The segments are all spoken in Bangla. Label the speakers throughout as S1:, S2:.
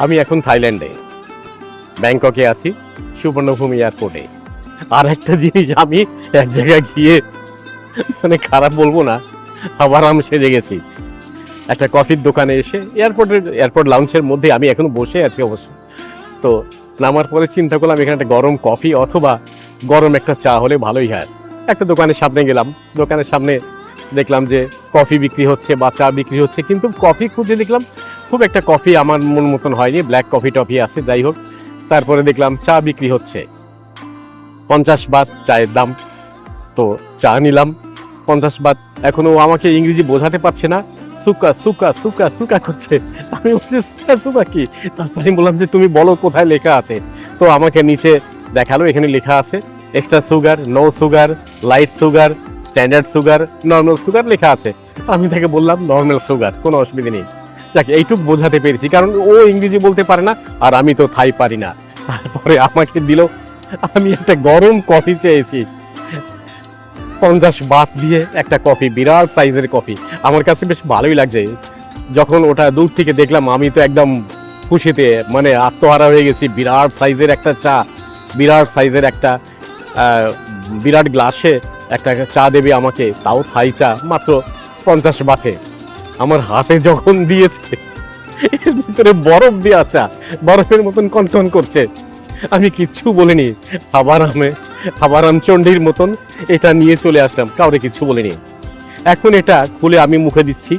S1: আমি এখন থাইল্যান্ডে ব্যাংককে আছি, সুবর্ণভূমি এয়ারপোর্টে। আর একটা জিনিস, আমি এক জায়গায় গিয়ে মানে খারাপ বলবো না, আবার আমি সেজে গেছি। একটা কফির দোকানে এসে এয়ারপোর্ট লাউঞ্জের মধ্যে আমি এখন বসে আছি অবশ্য। তো নামার পরে চিন্তা করলাম এখানে একটা গরম কফি অথবা গরম একটা চা হলে ভালোই হয়। একটা দোকানের সামনে গেলাম, দোকানের সামনে দেখলাম যে কফি বিক্রি হচ্ছে বা চা বিক্রি হচ্ছে, কিন্তু কফি খুঁজে দেখলাম খুব একটা কফি আমার মন মতন হয়নি, ব্ল্যাক কফি টফি আছে, যাই হোক। তারপরে দেখলাম চা বিক্রি হচ্ছে 50 বাত চায়ের দাম। তো চা নিলাম 50 বাত। এখনো আমাকে ইংরেজি বোঝাতে পারছে না, সুকা সুকা সুকা সুকা করছে। আমি বলছি সুকা সুকা কি? তারপরে বললাম যে তুমি বলো কোথায় লেখা আছে। তো আমাকে নিচে দেখালো, এখানে লেখা আছে extra sugar, no sugar, light sugar, standard sugar, normal sugar লেখা আছে। আমি তাকে বললাম নর্মাল সুগার, কোনো অসুবিধা নেই। যাক, এইটুকু বোঝাতে পেরেছি, কারণ ও ইংরেজি বলতে পারে না আর আমি তো থাই পারি না। তারপরে আমাকে দিল, আমি একটা গরম কফি চেয়েছি, 50 বাত দিয়ে একটা কফি, বিরাট সাইজের কফি। আমার কাছে বেশ ভালোই লাগছে। যখন ওটা দূর থেকে দেখলাম আমি তো একদম খুশিতে মানে আত্মহারা হয়ে গেছি। বিরাট সাইজের একটা চা, বিরাট সাইজের একটা বিরাট গ্লাসে একটা চা দেবে আমাকে, তাও থাই চা, মাত্র 50 বাতে। আমার হাতে যখন দিয়েছে, এর ভিতরে বরফ দেওয়া চা, বরফের মতন কনকন করছে। আমি কিচ্ছু বলিনি, আবার চণ্ডীর মতন এটা নিয়ে চলে আসলাম, কাউরে কিচ্ছু বলিনি। এখন এটা খুলে আমি মুখে দিচ্ছি,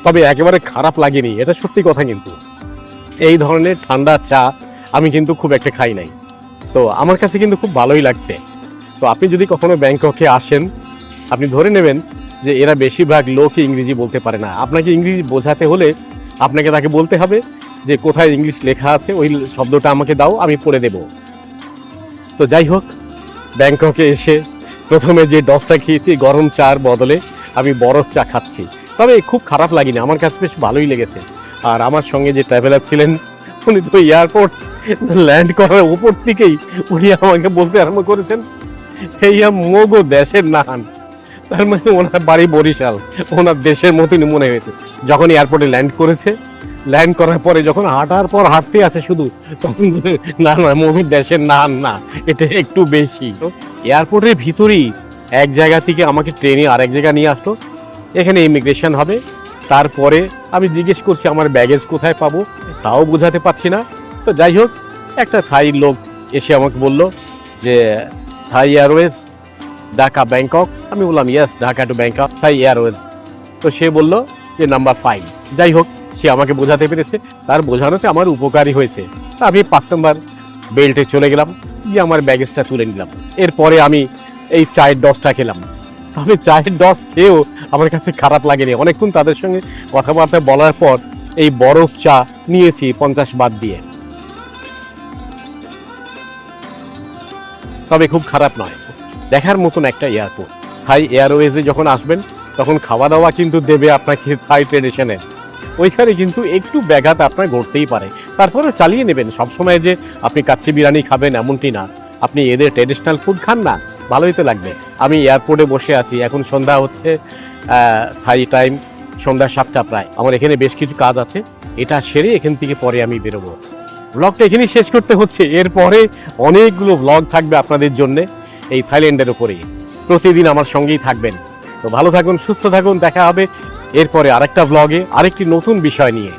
S1: তবে একেবারে খারাপ লাগেনি, এটা সত্যি কথা। কিন্তু এই ধরনের ঠান্ডা চা আমি কিন্তু খুব একটা খাই নাই, তো আমার কাছে কিন্তু খুব ভালোই লাগছে। তো আপনি যদি কখনো ব্যাংককে আসেন, আপনি ধরে নেবেন যে এরা বেশিরভাগ লোকই ইংরেজি বলতে পারে না। আপনাকে ইংরেজি বোঝাতে হলে আপনাকে তাকে বলতে হবে যে কোথায় ইংলিশ লেখা আছে, ওই শব্দটা আমাকে দাও, আমি পড়ে দেব। তো যাই হোক, ব্যাংককে এসে প্রথমে যে ডসটা খেয়েছি, গরম চার বদলে আমি বরফ চা খাচ্ছি। তবে খুব খারাপ লাগেনি, আমার কাছে বেশ ভালোই লেগেছে। আর আমার সঙ্গে যে ট্রাভেলার ছিলেন, উনি তো এয়ারপোর্ট ল্যান্ড করার উপর থেকেই উনি আমাকে বলতে আরম্ভ করেছেন, এই মোগো দেশের নাহান। তার মানে ওনার বাড়ি বরিশাল, ওনার দেশের মতনই মনে হয়েছে। যখন এয়ারপোর্টে ল্যান্ড করেছে, ল্যান্ড করার পরে যখন হাঁটার পর হাঁটতে আছে শুধু, তখন না না মোগের দেশের নাহান না, এটা একটু বেশি। এয়ারপোর্টের ভিতরেই এক জায়গা থেকে আমাকে ট্রেনে আরেক জায়গা নিয়ে আসলো। এখানে ইমিগ্রেশন হবে, তারপরে আমি জিজ্ঞেস করছি আমার ব্যাগেজ কোথায় পাবো, তাও বোঝাতে পারছি না। তো যাই হোক, একটা থাই লোক এসে আমাকে বলল যে থাই এয়ারওয়েজ ঢাকা ব্যাংকক। আমি বললাম ইয়েস, ঢাকা টু ব্যাংকক থাই এয়ারওয়েজ। তো সে বলল যে নাম্বার 5। যাই হোক, সে আমাকে বোঝাতে পেরেছে, তার বোঝানোতে আমার উপকারী হয়েছে। আমি 5 নম্বর বেল্টে চলে গেলাম, গিয়ে আমার ব্যাগেজটা তুলে নিলাম। এরপরে আমি এই চায়ের ডসটা খেলাম। তবে চায়ের ডস খেয়েও আমার কাছে খারাপ লাগেনি। অনেকক্ষণ তাদের সঙ্গে কথাবার্তা বলার পর এই বরফ চা নিয়েছি 50 বাত দিয়ে। তবে খুব খারাপ নয়, দেখার মতন একটা এয়ারপোর্ট। থাই এয়ারওয়েজে যখন আসবেন, তখন খাওয়া দাওয়া কিন্তু দেবে আপনাকে থাই ট্রেডিশনের। ওইখানে কিন্তু একটু ব্যাঘাত আপনার ঘটতেই পারে, তারপরে চালিয়ে নেবেন। সবসময় যে আপনি কাচ্চি বিরিয়ানি খাবেন এমনটি না, আপনি এদের ট্রেডিশনাল ফুড খান না, ভালোই তো লাগবে। আমি এয়ারপোর্টে বসে আছি, এখন সন্ধ্যা হচ্ছে, থাই টাইম সন্ধ্যা 7টা প্রায়। আমার এখানে বেশ কিছু কাজ আছে, এটা সেরে এখান থেকে পরে আমি বেরোবো। ব্লগটা এখানেই শেষ করতে হচ্ছে, এরপরে অনেকগুলো ব্লগ থাকবে আপনাদের জন্য এই থাইল্যান্ডের উপরেই। প্রতিদিন আমার সঙ্গেই থাকবেন। তো ভালো থাকুন, সুস্থ থাকুন, দেখা হবে এরপরে আরেকটা ব্লগে আরেকটি নতুন বিষয় নিয়ে।